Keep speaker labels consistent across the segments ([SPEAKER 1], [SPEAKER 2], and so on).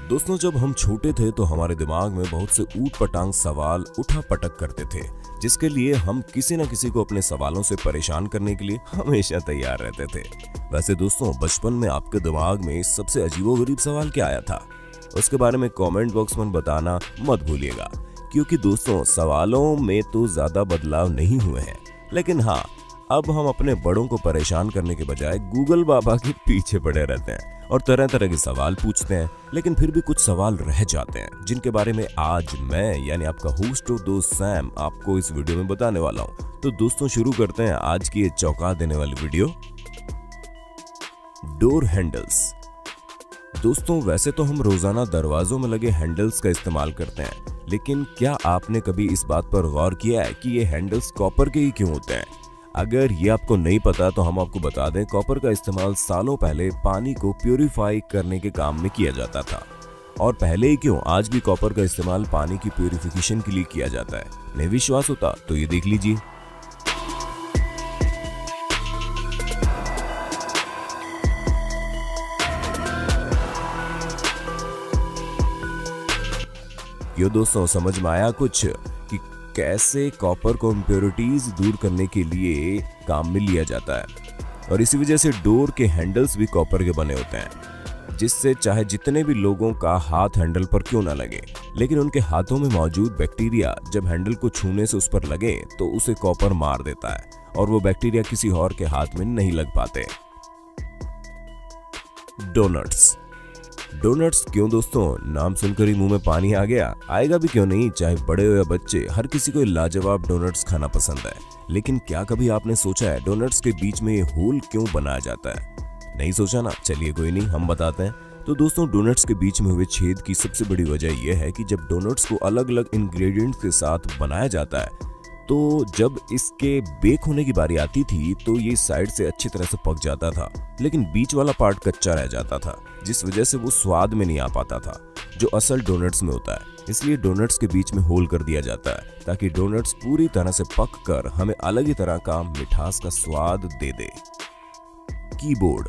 [SPEAKER 1] दोस्तों, जब हम छोटे थे तो हमारे दिमाग में बहुत से ऊट पटांग सवाल उठा पटक करते थे, जिसके लिए हम किसी न किसी को अपने सवालों से परेशान करने के लिए हमेशा तैयार रहते थे। वैसे दोस्तों, बचपन में आपके दिमाग में सबसे अजीबोगरीब सवाल क्या आया था? उसके बारे में कमेंट बॉक्स में बताना मत भूलिएगा, क्योंकि दोस्तों सवालों में तो ज्यादा बदलाव नहीं हुए हैं, लेकिन हाँ, अब हम अपने बड़ों को परेशान करने के बजाय गूगल बाबा के पीछे पड़े रहते हैं और तरह तरह के सवाल पूछते हैं। लेकिन फिर भी कुछ सवाल रह जाते हैं, जिनके बारे में आज मैं यानी आपका होस्ट और दोस्त सैम आपको इस वीडियो में बताने वाला हूँ। तो दोस्तों, शुरू करते हैं आज की ये चौंका देने वाली वीडियो। Door handles. दोस्तों, वैसे तो हम रोजाना दरवाजों में लगे हैंडल्स का इस्तेमाल करते हैं, लेकिन क्या आपने कभी इस बात पर गौर किया है कि ये हैंडल्स कॉपर के ही क्यों होते हैं? अगर ये आपको नहीं पता तो हम आपको बता दें, कॉपर का इस्तेमाल सालों पहले पानी को प्यूरिफाई करने के काम में किया जाता था। और पहले ही क्यों, आज भी कॉपर का इस्तेमाल पानी की प्यूरिफिकेशन के लिए किया जाता है। नहीं विश्वास होता तो ये देख लीजिए। यो दोस्तों, समझ में आया कुछ कि कैसे कॉपर को इम्प्योरिटीज दूर करने के लिए काम में लिया जाता है। और इसी वजह से डोर के हैंडल्स भी कॉपर के बने होते हैं, जिससे चाहे जितने भी लोगों का हाथ हैंडल पर क्यों ना लगे, लेकिन उनके हाथों में मौजूद बैक्टीरिया जब हैंडल को छूने से उस पर लगे तो उसे कॉपर मार देता है और वो बैक्टीरिया किसी और के हाथ में नहीं लग पाते। डोनट्स। डोनट्स क्यों दोस्तों, नाम सुनकर ही मुंह में पानी आ गया। आएगा भी क्यों नहीं, चाहे बड़े हो या बच्चे, हर किसी को लाजवाब डोनट्स खाना पसंद है। लेकिन क्या कभी आपने सोचा है डोनट्स के बीच में ये होल क्यों बनाया जाता है? नहीं सोचा ना? चलिए कोई नहीं, हम बताते हैं। तो दोस्तों, डोनट्स के बीच में हुए छेद की सबसे बड़ी वजह यह है कि जब डोनट्स को अलग अलग इंग्रेडिएंट्स के साथ बनाया जाता है, तो जब इसके बेक होने की बारी आती थी तो ये साइड से अच्छी तरह से पक जाता था, लेकिन बीच वाला पार्ट कच्चा रह जाता था, जिस वजह से वो स्वाद में नहीं आ पाता था जो असल डोनट्स में होता है। इसलिए डोनट्स के बीच में होल कर दिया जाता है, ताकि डोनट्स पूरी तरह से पक कर हमें अलग ही तरह का मिठास का स्वाद दे दे। कीबोर्ड।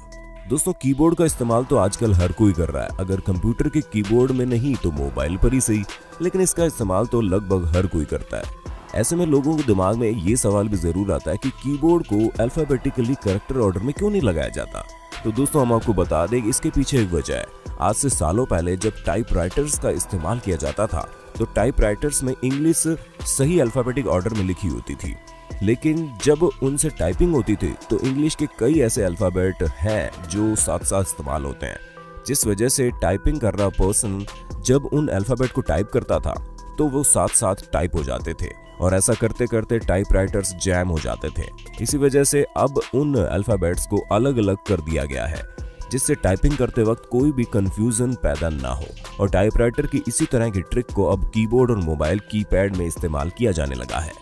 [SPEAKER 1] दोस्तों, कीबोर्ड का इस्तेमाल तो आजकल हर कोई कर रहा है, अगर कंप्यूटर के कीबोर्ड में नहीं तो मोबाइल पर ही सही, लेकिन इसका इस्तेमाल तो लगभग हर कोई करता है। ऐसे में लोगों के दिमाग में ये सवाल भी जरूर आता है कि कीबोर्ड को अल्फाबेटिकली करेक्टर ऑर्डर में क्यों नहीं लगाया जाता। तो दोस्तों, हम आपको बता दें कि इसके पीछे एक वजह है। आज से सालों पहले जब टाइपराइटर्स का इस्तेमाल किया जाता था तो टाइपराइटर्स में इंग्लिश सही अल्फाबेटिक ऑर्डर में लिखी होती थी, लेकिन जब उनसे टाइपिंग होती थी तो इंग्लिश के कई ऐसे अल्फाबेट हैं जो साथ साथ इस्तेमाल होते हैं, जिस वजह से टाइपिंग कर रहा पर्सन जब उन अल्फाबेट को टाइप करता था तो वो साथ साथ टाइप हो जाते थे, और ऐसा करते करते टाइपराइटर्स जैम हो जाते थे। इसी वजह से अब उन अल्फाबेट्स को अलग अलग कर दिया गया है, जिससे टाइपिंग करते वक्त कोई भी कंफ्यूजन पैदा ना हो। और टाइपराइटर की इसी तरह की ट्रिक को अब कीबोर्ड और मोबाइल कीपैड में इस्तेमाल किया जाने लगा है।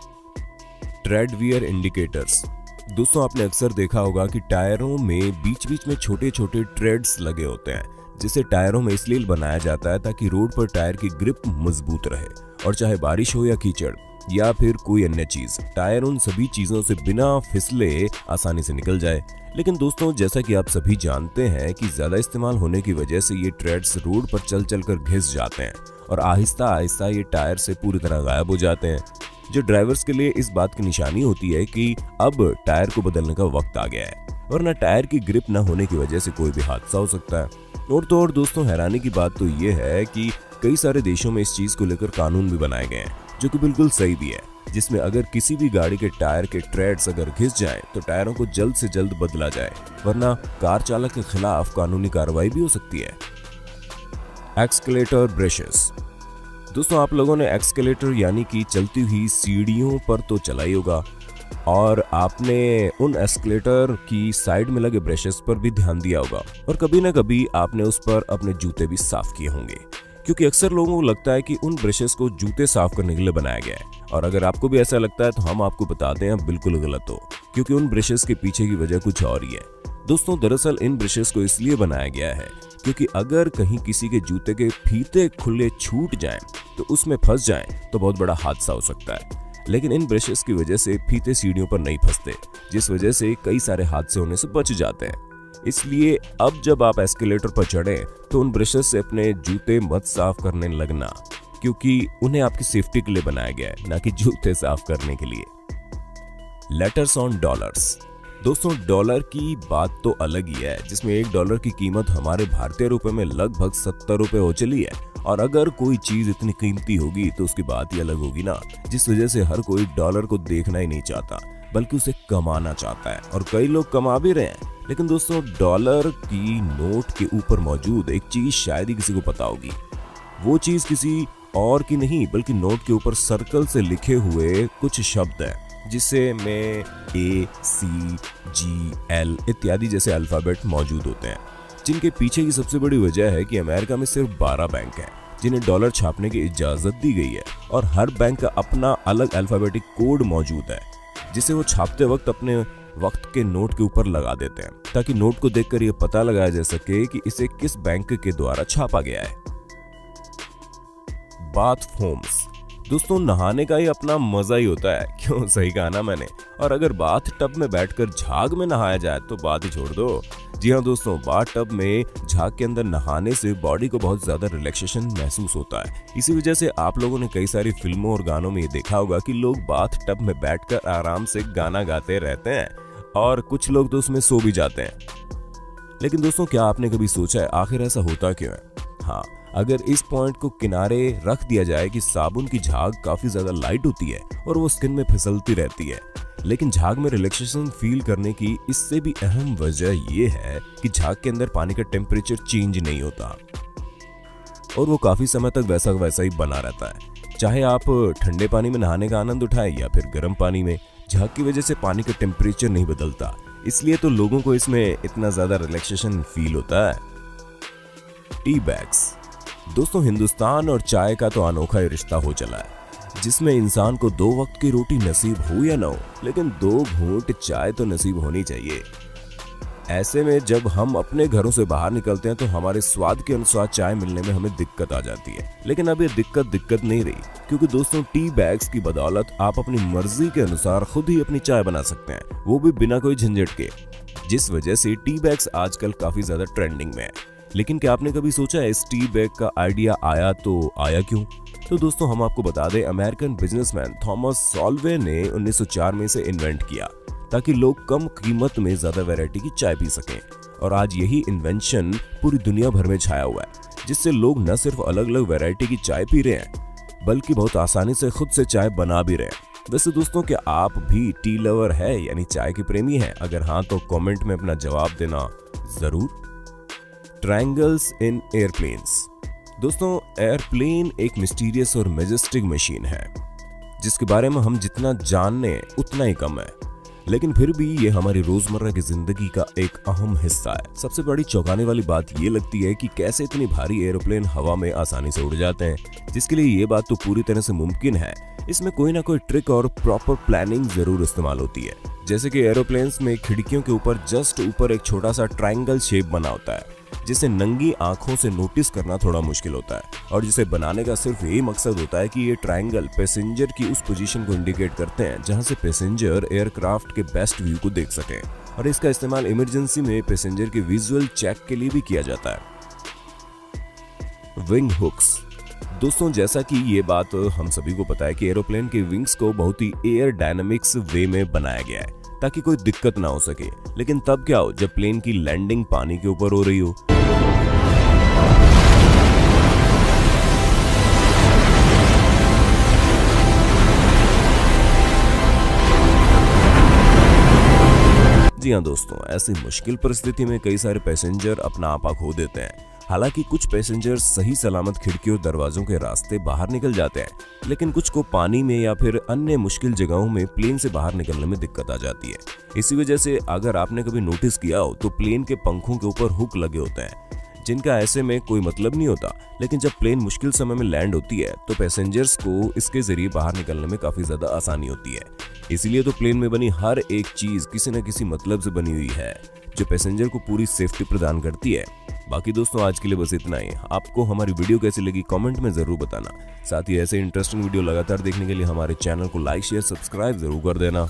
[SPEAKER 1] Trade wear indicators. दोस्तों, आपने अक्सर देखा होगा कि टायरों में बीच बीच में छोटे छोटे ट्रेड्स लगे होते हैं, जिसे टायरों में इसलिए बनाया जाता है ताकि रोड पर टायर की ग्रिप मजबूत रहे, और चाहे बारिश हो या कीचड़ या फिर कोई अन्य चीज, टायर उन सभी चीजों से बिना फिसले आसानी से निकल जाए। लेकिन दोस्तों, जैसा कि आप सभी जानते हैं कि ज्यादा इस्तेमाल होने की वजह से ये ट्रेड्स रोड पर चल चल कर घिस जाते हैं और आहिस्ता आहिस्ता ये टायर से पूरी तरह गायब हो जाते हैं, जो ड्राइवर्स के लिए इस बात की निशानी होती है कि अब टायर को बदलने का वक्त आ गया है, वरना टायर की ग्रिप न होने की वजह से कोई भी हादसा हो सकता है। और तो और दोस्तों, हैरानी की बात तो ये है कि कई सारे देशों में इस चीज को लेकर कानून भी बनाए गए हैं, जो कि बिल्कुल सही भी है, जिसमें अगर किसी भी गाड़ी के टायर के ट्रेड्स अगर घिस जाएं तो टायरों को जल्द से जल्द बदला जाए, वरना कार चालक के खिलाफ कानूनी कार्रवाई भी हो सकती है। Escalator brushes. दोस्तों, आप लोगों ने एक्सकेलेटर यानी कि चलती हुई सीढ़ियों पर तो चला ही होगा, और आपने उन एस्केलेटर की साइड में लगे ब्रशेस पर भी ध्यान दिया होगा, और कभी ना कभी आपने उस पर अपने जूते भी साफ किए होंगे, क्योंकि अक्सर लोगों को लगता है कि उन ब्रशेस को जूते साफ करने के लिए बनाया गया है। और अगर आपको भी ऐसा लगता है तो हम आपको बताते हैं बिल्कुल गलत हो, क्योंकि उन ब्रशेस के पीछे की वजह कुछ और ही है। दोस्तों, दरअसल इन ब्रशेस को इसलिए बनाया गया है क्योंकि अगर कहीं किसी के जूते के फीते खुले छूट जाएं तो उसमें फंस जाएं तो बहुत बड़ा हादसा हो सकता है। लेकिन इन ब्रशेस की वजह से फीते सीढ़ियों पर नहीं फंसते, जिस वजह से कई सारे हादसे होने से बच जाते हैं। इसलिए अब जब आप एस्केलेटर पर चढ़े तो उन ब्रशेस से अपने जूते मत साफ करने लगना, क्योंकि उन्हें आपकी सेफ्टी के लिए बनाया गया है, ना कि जूते साफ करने के लिए। Letters on dollars. दोस्तों, डॉलर की बात तो अलग ही है, जिसमें $1 की कीमत हमारे भारतीय रुपए में लगभग 70 रुपए हो चली है। और अगर कोई चीज इतनी कीमती होगी तो उसकी बात ही अलग होगी ना, जिस वजह से हर कोई डॉलर को देखना ही नहीं चाहता, बल्कि उसे कमाना चाहता है, और कई लोग कमा भी रहे हैं। लेकिन दोस्तों, डॉलर की नोट के ऊपर मौजूद एक चीज शायद ही किसी को पता होगी। वो चीज किसी और की नहीं, बल्कि नोट के ऊपर सर्कल से लिखे हुए कुछ शब्द हैं, जिससे में ACGL इत्यादि जैसे अल्फाबेट मौजूद होते हैं, जिनके पीछे की सबसे बड़ी वजह है कि अमेरिका में सिर्फ 12 बैंक हैं जिन्हें डॉलर छापने की इजाजत दी गई है, और हर बैंक का अपना अलग अल्फाबेटिक कोड मौजूद है, जिसे वो छापते वक्त अपने वक्त के नोट के ऊपर लगा देते हैं, ताकि नोट को देखकर ये पता लगाया जा सके कि इसे किस बैंक के द्वारा छापा गया है। Bath foams. दोस्तों, नहाने का ही अपना मजा ही होता है, क्यों? सही कहा ना मैंने। और अगर बाथ टब में बैठकर झाग में नहाया जाए तो बात ही छोड़ दो। जी हाँ दोस्तों, बाथ टब में झाग के अंदर नहाने से बॉडी को बहुत ज्यादा रिलैक्सेशन महसूस होता है। इसी वजह से आप लोगों ने कई सारी फिल्मों और गानों में ये देखा होगा कि लोग बाथ टब में बैठकर आराम से गाना गाते रहते हैं, और कुछ लोग तो उसमें सो भी जाते हैं। लेकिन दोस्तों, क्या आपने कभी सोचा है आखिर ऐसा होता क्यों है? हाँ, अगर इस पॉइंट को किनारे रख दिया जाए कि साबुन की झाग काफी ज्यादा लाइट होती है और वो स्किन में फिसलती रहती है, लेकिन झाग में रिलैक्सेशन फील करने की इससे भी अहम वजह ये है कि झाग के अंदर पानी का टेम्परेचर चेंज नहीं होता, और वो काफी समय तक वैसा ही बना रहता है। चाहे आप ठंडे पानी में नहाने का आनंद उठाएं या फिर गर्म पानी में, झाग की वजह से पानी का टेम्परेचर नहीं बदलता, इसलिए तो लोगों को इसमें इतना ज्यादा रिलैक्सेशन फील होता है। Tea bags. दोस्तों, हिंदुस्तान और चाय का तो अनोखा ही रिश्ता हो चला है, जिसमें इंसान को 2 वक्त की रोटी नसीब हो या ना हो, लेकिन 2 घूंट चाय तो नसीब होनी चाहिए। ऐसे में जब हम अपने घरों से बाहर निकलते हैं तो हमारे स्वाद के अनुसार चाय मिलने में हमें दिक्कत आ जाती है। लेकिन अब ये दिक्कत नहीं रही, क्योंकि दोस्तों, टी बैग्स की बदौलत आप अपनी मर्जी के अनुसार खुद ही अपनी चाय बना सकते हैं, वो भी बिना कोई झंझट के, जिस वजह से टी बैग्स आजकल काफी ज्यादा ट्रेंडिंग में है। लेकिन क्या आपने कभी सोचा है इस टी बैग का आइडिया आया तो आया क्यों? तो दोस्तों, हम आपको बता दें, अमेरिकन बिजनेसमैन थॉमस सॉल्वे ने 1904 में इसे इन्वेंट किया, ताकि लोग कम कीमत में ज्यादा वैरायटी की चाय पी सकें। और आज यही इन्वेंशन पूरी दुनिया भर में छाया हुआ है, जिससे लोग न सिर्फ अलग अलग वैरायटी की चाय पी रहे हैं, बल्कि बहुत आसानी से खुद से चाय बना भी रहे हैं। वैसे दोस्तों, क्या आप भी टी लवर है, यानी चाय के प्रेमी हैं? अगर हाँ, तो कमेंट में अपना जवाब देना जरूर। ट्रायंगल्स इन एयरप्लेन्स। दोस्तों, एयरप्लेन एक मिस्टीरियस और मैजेस्टिक मशीन है, जिसके बारे में हम जितना जानने उतना ही कम है, लेकिन फिर भी ये हमारी रोजमर्रा की जिंदगी का एक अहम हिस्सा है। सबसे बड़ी चौंकाने वाली बात ये लगती है कि कैसे इतनी भारी एयरप्लेन हवा में आसानी से उड़ जाते हैं, जिसके लिए ये बात तो पूरी तरह से मुमकिन है। इसमें कोई ना कोई ट्रिक और प्रॉपर प्लानिंग जरूर इस्तेमाल होती है। जैसे कि एरोप्लेन्स में खिड़कियों के ऊपर जस्ट ऊपर एक छोटा सा ट्रायंगल शेप बना होता है, जिसे नंगी आंखों से नोटिस करना थोड़ा मुश्किल होता है, और जिसे बनाने का सिर्फ यही मकसद होता है कि ये ट्रायंगल पैसेंजर की उस पोजीशन को इंडिकेट करते हैं जहां से पैसेंजर एयरक्राफ्ट के बेस्ट व्यू को देख सके। और इसका इस्तेमाल इमरजेंसी में पैसेंजर के विजुअल चेक के लिए भी किया जाता है। Wing hooks. दोस्तों, जैसा कि ये बात हम सभी को पता है कि एरोप्लेन के विंग्स को बहुत ही एयर डायनामिक्स वे में बनाया गया है, ताकि कोई दिक्कत ना हो सके। लेकिन तब क्या हो जब प्लेन की लैंडिंग पानी के ऊपर हो रही हो। जी हाँ दोस्तों, ऐसी मुश्किल परिस्थिति में कई सारे पैसेंजर अपना आपा खो देते हैं। हालांकि कुछ पैसेंजर सही सलामत खिड़की और दरवाजों के रास्ते बाहर निकल जाते हैं, लेकिन कुछ को पानी में या फिर अन्य मुश्किल जगहों में प्लेन से बाहर निकलने में दिक्कत आ जाती है। इसी वजह से अगर आपने कभी नोटिस किया हो तो प्लेन के पंखों के ऊपर हुक लगे होते हैं, जिनका ऐसे में कोई मतलब नहीं होता, लेकिन जब प्लेन मुश्किल समय में लैंड होती है तो पैसेंजर्स को इसके जरिए बाहर निकलने में काफी ज्यादा आसानी होती है। इसीलिए तो प्लेन में बनी हर एक चीज किसी न किसी मतलब से बनी हुई है, जो पैसेंजर को पूरी सेफ्टी प्रदान करती है। बाकी दोस्तों, आज के लिए बस इतना ही। आपको हमारी वीडियो कैसी लगी कमेंट में जरूर बताना। साथ ही ऐसे इंटरेस्टिंग वीडियो लगातार देखने के लिए हमारे चैनल को लाइक शेयर सब्सक्राइब जरूर कर देना।